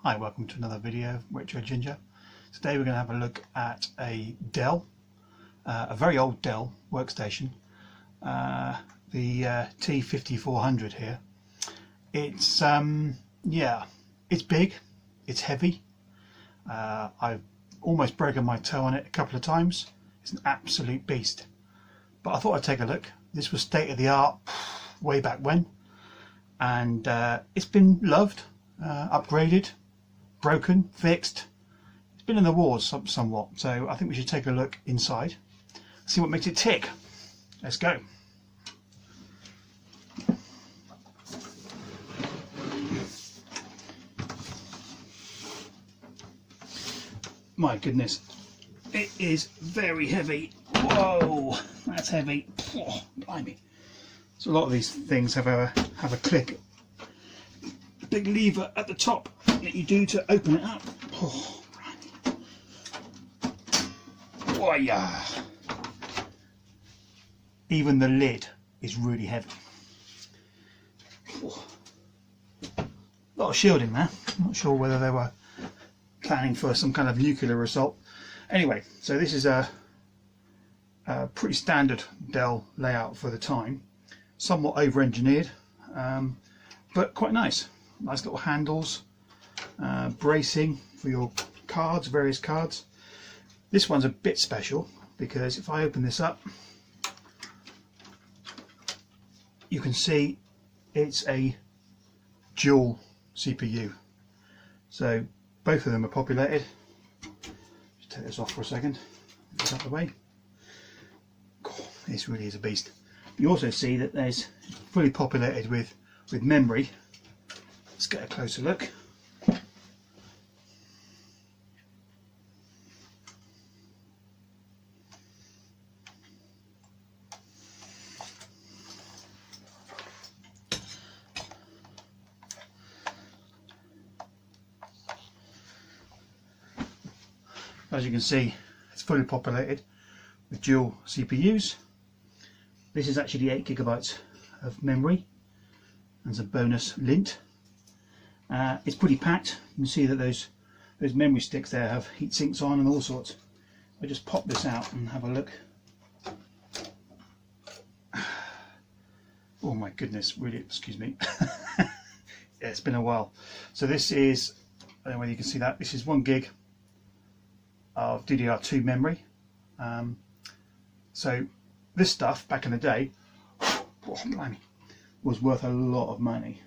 Hi, welcome to another video of Retro Ginger. Today we're going to have a look at a Dell, a very old Dell workstation, the T5400 here. It's it's big, it's heavy. I've almost broken my toe on it a couple of times. It's an absolute beast. But I thought I'd take a look. This was state of the art way back when, and it's been loved, upgraded, broken, fixed. It's been in the wars somewhat, so I think we should take a look inside, see what makes it tick. Let's go. My goodness, it is very heavy. Whoa, that's heavy. Oh, blimey. So a lot of these things have a click, a big lever at the top that you do to open it up. Oh, oh yeah. Even the lid is really heavy. Oh. A lot of shielding there. I'm not sure whether they were planning for some kind of nuclear assault. Anyway, so this is a pretty standard Dell layout for the time. Somewhat over-engineered, but quite nice. Nice little handles, bracing for your cards, various cards. This one's a bit special because if I open this up, you can see it's a dual CPU. So both of them are populated. Just take this off for a second. Get this out of the way. Oh, this really is a beast. You also see that there's fully populated with memory. Let's get a closer look. As you can see, it's fully populated with dual CPUs. This is actually 8 GB of memory and some bonus lint. It's pretty packed. You can see that those memory sticks there have heat sinks on and all sorts. I just pop this out and have a look. Oh my goodness, really, excuse me. Yeah, it's been a while. So this is, I don't know whether you can see that, this is 1 gig of DDR2 memory. So this stuff back in the day, oh, blimey, was worth a lot of money.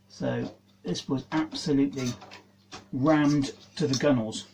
So this was absolutely rammed to the gunnels.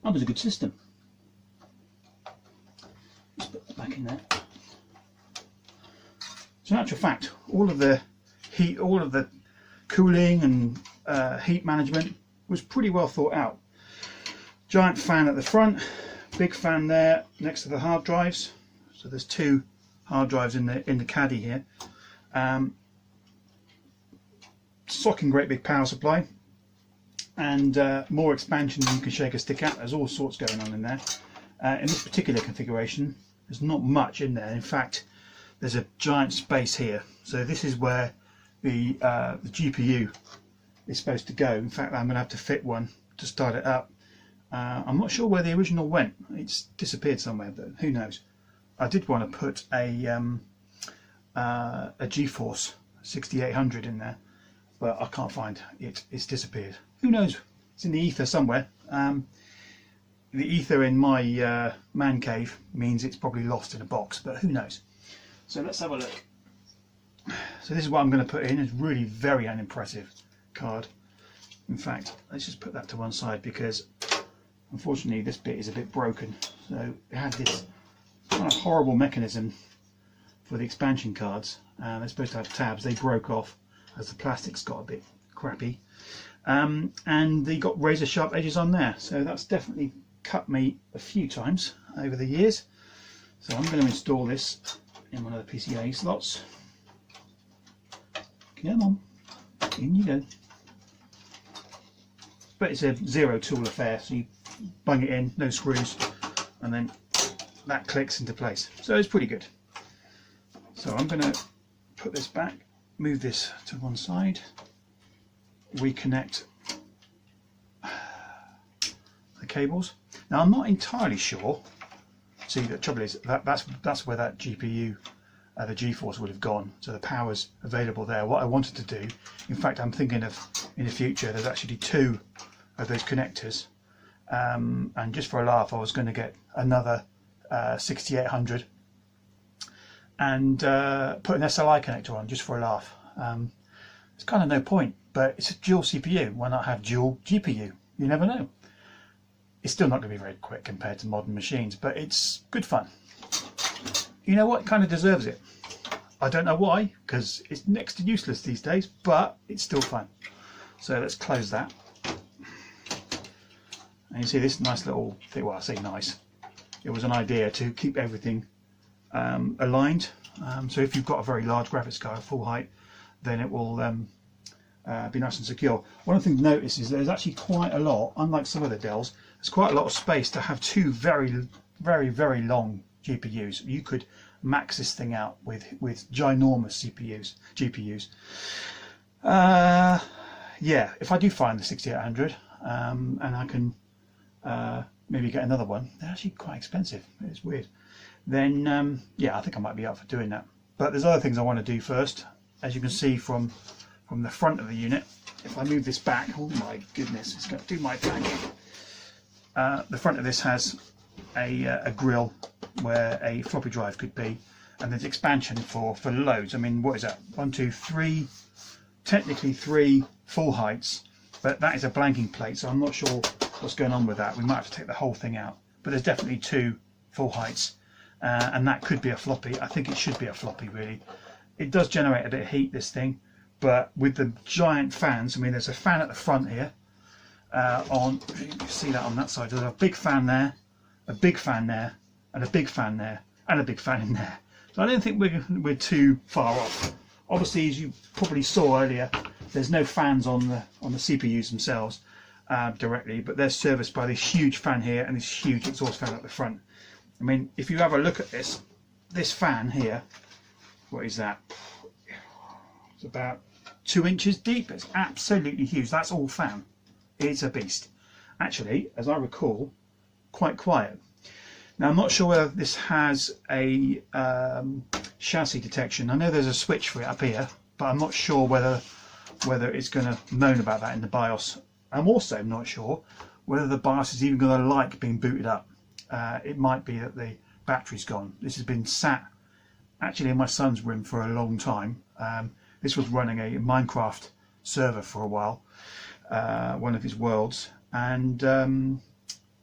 That was a good system. Let's put that back in there. So in actual fact, all of the heat, all of the cooling and heat management was pretty well thought out. Giant fan at the front, big fan there next to the hard drives. So there's 2 hard drives in the caddy here. Socking great big power supply, and more expansion than you can shake a stick at. There's all sorts going on in there. In this particular configuration, there's not much in there. In fact, there's a giant space here. So this is where the GPU is supposed to go. In fact, I'm going to have to fit one to start it up. I'm not sure where the original went. It's disappeared somewhere, but who knows. I did want to put a GeForce 6800 in there, but I can't find it. It's disappeared. Who knows? It's in the ether somewhere. The ether in my man cave means it's probably lost in a box, but who knows. So let's have a look. So this is what I'm going to put in. It's really very unimpressive card. In fact, let's just put that to one side because unfortunately this bit is a bit broken. So it had this kind of horrible mechanism for the expansion cards. They're supposed to have tabs. They broke off as the plastics got a bit crappy, and they got razor sharp edges on there. So that's definitely cut me a few times over the years. So I'm going to install this in one of the PCA slots. Come on, in you go. But it's a zero tool affair, so you bung it in, no screws, and then that clicks into place. So it's pretty good. So I'm going to put this back, move this to one side, reconnect the cables. Now I'm not entirely sure. See, the trouble is that's where that GPU, the GeForce would have gone. So the power's available there. What I wanted to do, in fact, I'm thinking of in the future, there's actually 2 of those connectors. And just for a laugh, I was going to get another 6800 and put an SLI connector on just for a laugh. It's kind of no point, but it's a dual CPU. Why not have dual GPU? You never know. It's still not going to be very quick compared to modern machines, but it's good fun. You know what? It kind of deserves it. I don't know why, because it's next to useless these days, but it's still fun. So let's close that. And you see this nice little thing. Well, I say nice. It was an idea to keep everything aligned. So if you've got a very large graphics card, full height, then it will be nice and secure. One of the things to notice is there's actually quite a lot, unlike some of the Dells, there's quite a lot of space to have 2 very, very, very long GPUs. You could max this thing out with ginormous GPUs. Yeah, if I do find the 6800 and I can maybe get another one, they're actually quite expensive. It's weird. Then yeah, I think I might be up for doing that. But there's other things I want to do first. As you can see from the front of the unit, if I move this back, oh my goodness, it's going to do my back. The front of this has a grill where a floppy drive could be, and there's expansion for loads. I mean, what is that? 1, 2, 3, technically 3 full heights, but that is a blanking plate, so I'm not sure what's going on with that. We might have to take the whole thing out, but there's definitely 2 full heights, and that could be a floppy. I think it should be a floppy, really. It does generate a bit of heat, this thing, but with the giant fans, I mean, there's a fan at the front here. You can see that on that side. There's a big fan there, a big fan there, and a big fan there, and a big fan in there. So I don't think we're too far off. Obviously, as you probably saw earlier, there's no fans on the CPUs themselves directly, but they're serviced by this huge fan here and this huge exhaust fan at the front. I mean, if you have a look at this fan here, what is that? It's about 2 inches deep. It's absolutely huge. That's all fan. It's a beast. Actually, as I recall, quite quiet. Now I'm not sure whether this has a chassis detection. I know there's a switch for it up here, but I'm not sure whether it's going to moan about that in the BIOS. I'm also not sure whether the BIOS is even going to like being booted up. It might be that the battery's gone. This has been sat actually in my son's room for a long time. This was running a Minecraft server for a while, one of his worlds, and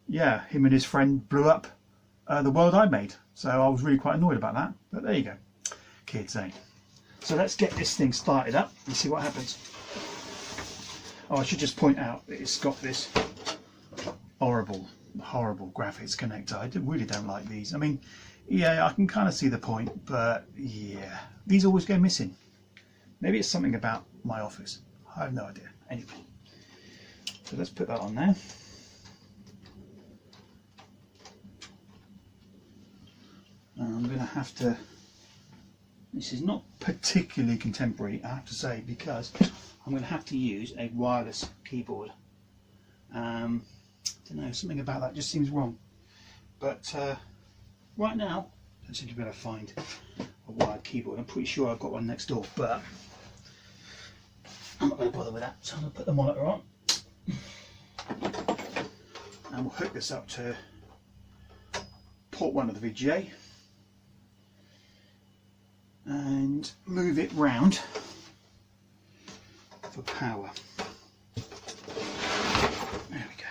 yeah, him and his friend blew up the world I made. So I was really quite annoyed about that, but there you go, kids, eh? So let's get this thing started up and see what happens. Oh, I should just point out that it's got this horrible graphics connector. I really don't like these. I mean, yeah, I can kind of see the point, but yeah, these always go missing. Maybe it's something about my office. I have no idea. Anyway, so let's put that on there. I'm going to have to, this is not particularly contemporary, I have to say, because I'm going to have to use a wireless keyboard. I don't know, something about that just seems wrong. But right now, I don't seem to be able to find a wired keyboard. I'm pretty sure I've got one next door, but I'm not going to bother with that. So I'm going to put the monitor on. And we'll hook this up to port 1 of the VGA. And move it round for power. There we go.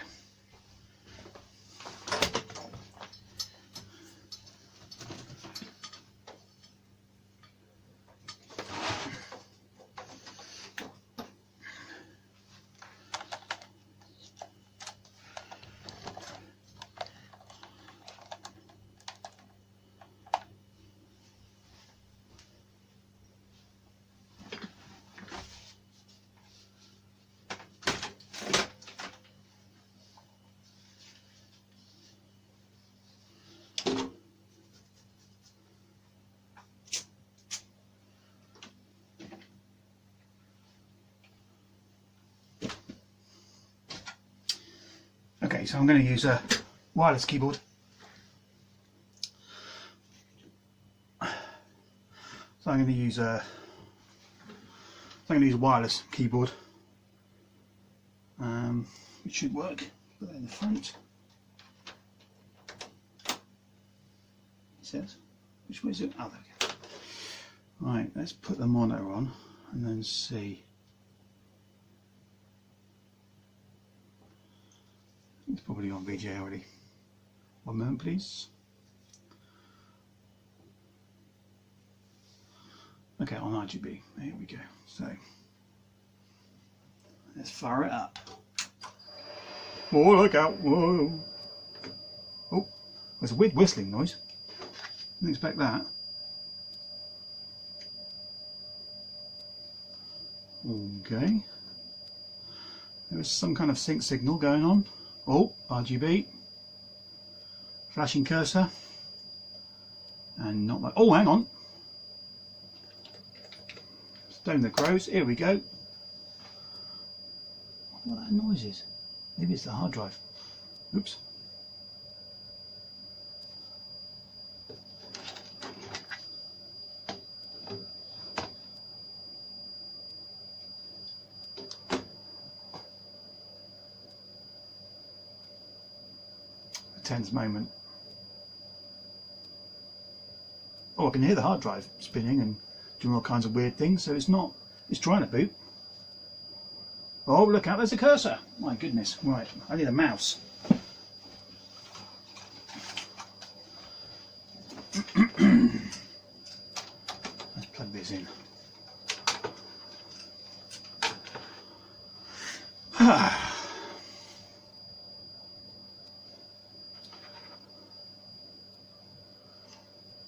Okay, so I'm going to use a wireless keyboard. So I'm going to use a wireless keyboard, which should work. Put that in the front. It says, which way is it? Oh, there we go. Right, let's put the monitor on and then see. It's probably on VGA already. One moment, please. Okay, on RGB. There we go. So let's fire it up. Oh, look out! Whoa! Oh, there's a weird whistling noise. Didn't expect that. Okay. There is some kind of sync signal going on. Oh, RGB. Flashing cursor. And not like. Oh, hang on. Stone the crows. Here we go. I wonder what that noise is. Maybe it's the hard drive. Oops. A tense moment. Oh, I can hear the hard drive spinning and doing all kinds of weird things, so it's trying to boot. Oh, look out, there's a cursor. My goodness. Right, I need a mouse. Let's plug this in.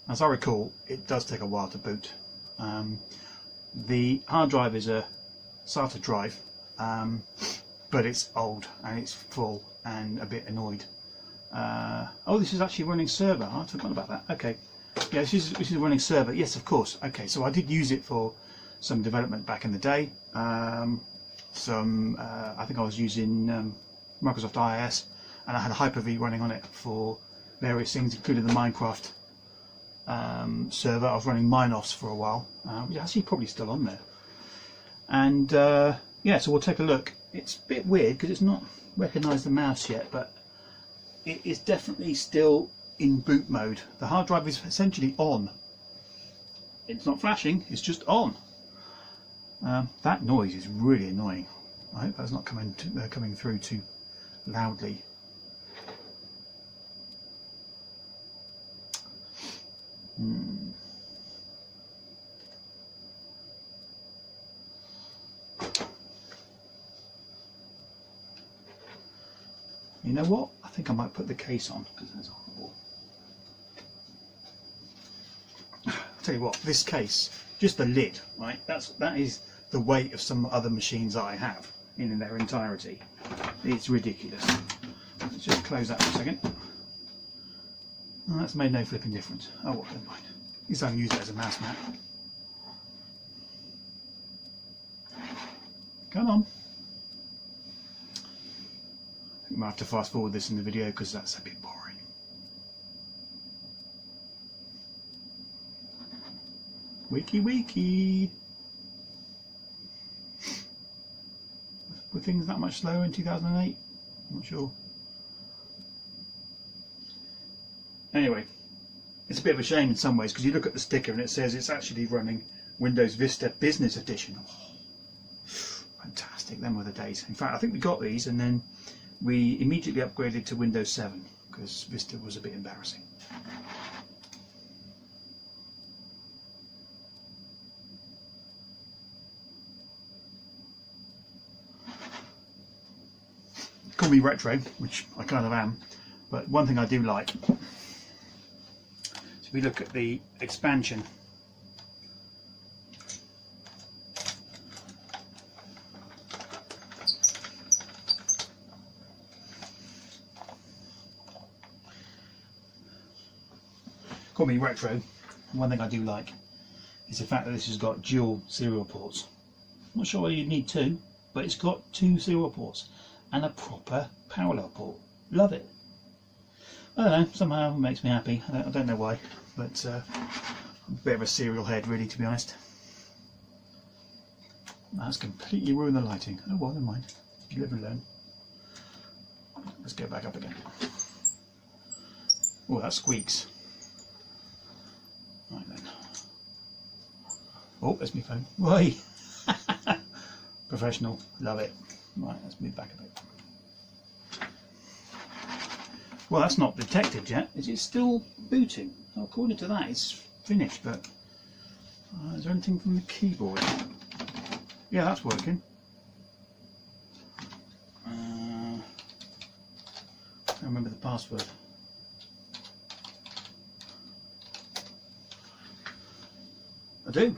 As I recall, it does take a while to boot. The hard drive is a SATA drive, but it's old and it's full and a bit annoyed. Oh, this is actually running server. I'd forgotten about that. Okay, yeah, this is running server. Yes, of course. Okay, so I did use it for some development back in the day. I think I was using Microsoft IIS, and I had Hyper-V running on it for various things, including the Minecraft server. I was running Minos for a while, which is actually probably still on there. And yeah, so we'll take a look. It's a bit weird because it's not recognised the mouse yet, but it is definitely still in boot mode. The hard drive is essentially on. It's not flashing, it's just on. That noise is really annoying. I hope that's not coming through too loudly. You know what? I think I might put the case on because that's horrible. I'll tell you what, this case, just the lid, right? That is the weight of some other machines that I have in their entirety. It's ridiculous. Let's just close that for a second. Oh, that's made no flipping difference. Oh well, never mind. At least I can use it as a mouse mat. Come on. I might have to fast forward this in the video because that's a bit boring. Wiki wiki. Were things that much slower in 2008? I'm not sure. Anyway, it's a bit of a shame in some ways because you look at the sticker and it says it's actually running Windows Vista Business Edition. Oh, fantastic, them were the days. In fact, I think we got these and then we immediately upgraded to Windows 7 because Vista was a bit embarrassing. Call me retro, which I kind of am, but one thing I do like, so if we look at the expansion, call me retro, one thing I do like is the fact that this has got dual serial ports. I'm not sure whether you need two, but it's got two serial ports and a proper parallel port. Love it. I don't know, somehow it makes me happy. I don't know why, but I'm a bit of a serial head really, to be honest. That's completely ruined the lighting. Oh well, never mind. You live and learn. Let's go back up again. Oh, that squeaks. Right then. Oh, there's my phone. Why? Professional, love it. Right, let's move back a bit. Well, that's not detected yet. Is it still booting? Well, according to that, it's finished, but is there anything from the keyboard? Yeah, that's working. I remember the password. I do.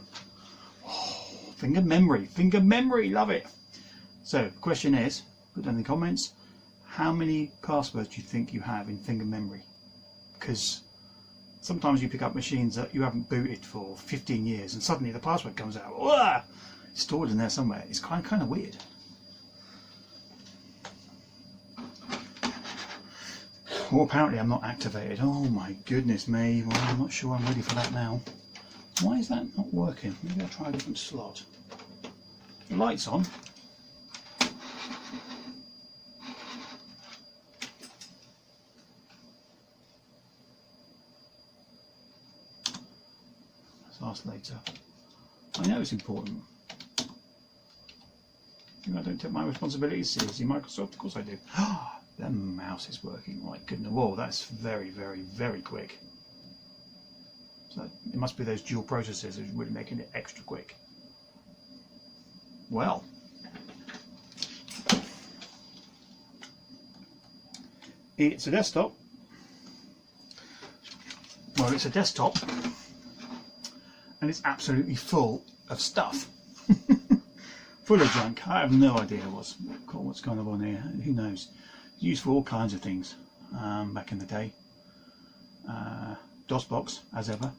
Oh, finger memory, love it. So the question is, put down in the comments, how many passwords do you think you have in finger memory? Because sometimes you pick up machines that you haven't booted for 15 years and suddenly the password comes out. Whoa! It's stored in there somewhere. It's kind of weird. Well, apparently I'm not activated. Oh my goodness me. Well, I'm not sure I'm ready for that now. Why is that not working? Maybe I'll try a different slot. The light's on. Let's ask later. I know it's important. I don't take my responsibilities seriously, Microsoft. Of course I do. The mouse is working. Right, goodness. Whoa, that's very, very, very quick. So it must be those dual processors that are really making it extra quick. Well, it's a desktop. Well, it's a desktop, and it's absolutely full of stuff. Full of junk. I have no idea what's going on here. Who knows? It's used for all kinds of things back in the day. DOSBox, as ever.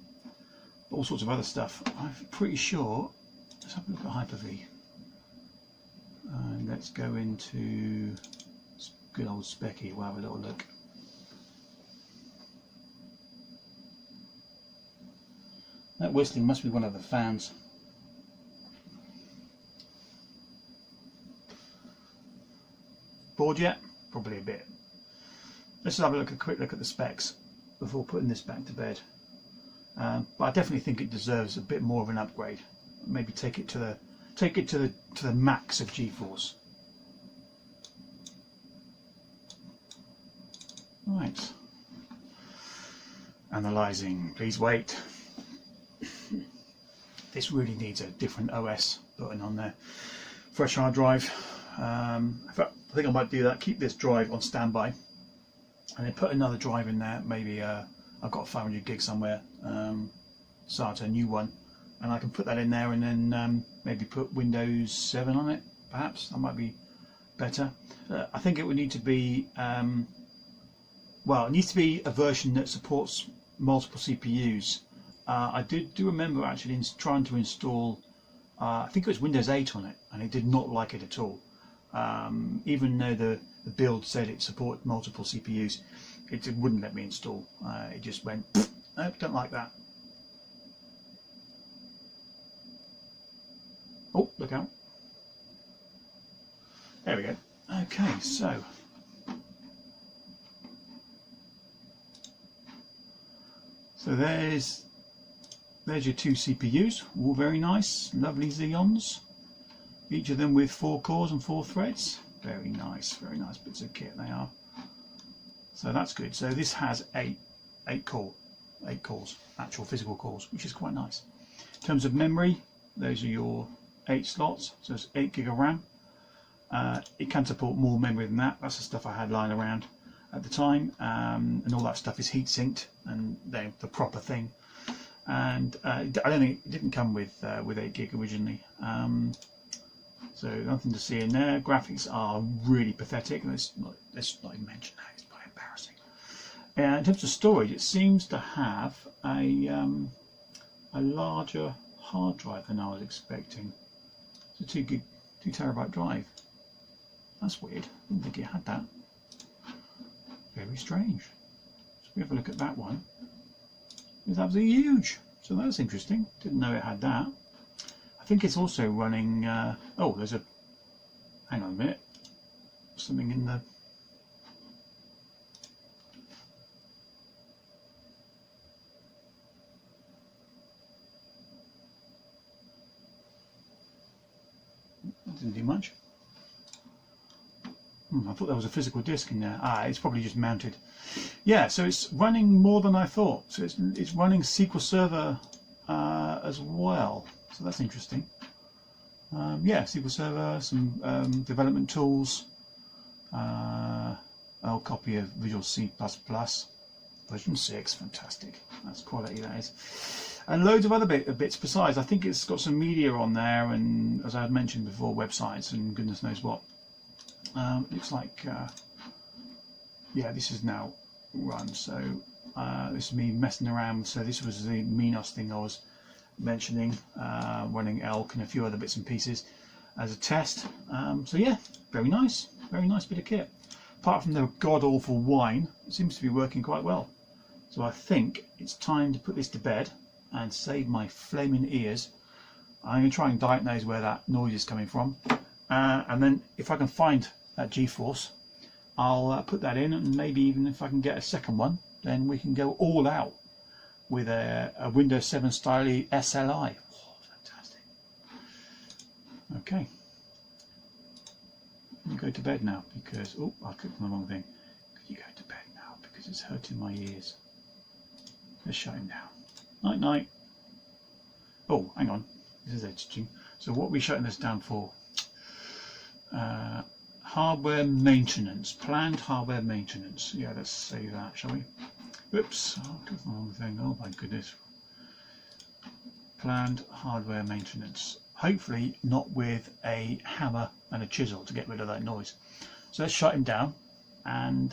All sorts of other stuff. I'm pretty sure. Let's have a look at Hyper-V. Let's go into good old Specky. We'll have a little look. That whistling must be one of the fans. Bored yet? Probably a bit. Let's just have a quick look at the specs before putting this back to bed. But I definitely think it deserves a bit more of an upgrade. Maybe take it to the max of GeForce. Right. Analyzing. Please wait. This really needs a different OS button on there. Fresh hard drive. I think I might do that. Keep this drive on standby, and then put another drive in there. Maybe I've got 500 gig somewhere. Start a new one, and I can put that in there, and then maybe put Windows 7 on it. Perhaps that might be better. I think it would need to be well, it needs to be a version that supports multiple CPUs. I do remember actually trying to install. I think it was Windows 8 on it, and it did not like it at all. Even though the build said it supported multiple CPUs, it wouldn't let me install. It just went, nope, don't like that. Oh, look out. There we go. Okay, so there's your two CPUs, all very nice, lovely Xeons. Each of them with 4 cores and 4 threads. Very nice bits of kit they are. So that's good. So this has eight cores, actual physical cores, which is quite nice. In terms of memory, those are your 8 slots. So it's 8 gig of RAM. It can support more memory than that. That's the stuff I had lying around at the time, and all that stuff is heat sinked and they're the proper thing. And I don't think it didn't come with 8 gig originally. So nothing to see in there. Graphics are really pathetic. Let's not even mention that. It's quite embarrassing. In terms of storage, it seems to have a larger hard drive than I was expecting. It's a 2 terabyte drive. That's weird. I didn't think it had that. Very strange. So we have a look at that one. It's absolutely huge. So that's interesting. Didn't know it had that. I think it's also running. Oh, there's a. Hang on a minute. Something in the. Didn't do much. I thought there was a physical disc in there. It's probably just mounted. Yeah, so it's running more than I thought. So it's running SQL Server as well. So that's interesting. Yeah, SQL Server, some development tools. I'll copy of Visual C++, version 6. Fantastic. That's quality, that is. And loads of other bits besides. I think it's got some media on there, and as I had mentioned before, websites and goodness knows what. Looks like, yeah, this is now run. So this is me messing around. So this was the Minos thing I was mentioning, running Elk and a few other bits and pieces as a test. So yeah, very nice bit of kit. Apart from the god-awful whine, it seems to be working quite well. So I think it's time to put this to bed and save my flaming ears. I'm going to try and diagnose where that noise is coming from. And then if I can find that G-force, I'll put that in, and maybe even if I can get a second one, then we can go all out with a Windows 7 style SLI. Oh, fantastic. Okay. You go to bed now because, oh, I clicked on the wrong thing. Could you go to bed now because it's hurting my ears? Let's shut him down. Night night. Oh, hang on. This is editing. So what are we shutting this down for? Hardware maintenance. Planned hardware maintenance. Yeah, let's save that, shall we? Whoops. Oh, clicked on the wrong thing. Oh my goodness. Planned hardware maintenance. Hopefully not with a hammer and a chisel to get rid of that noise. So let's shut him down, and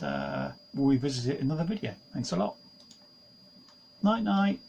we'll revisit it in another video. Thanks a lot. Night night.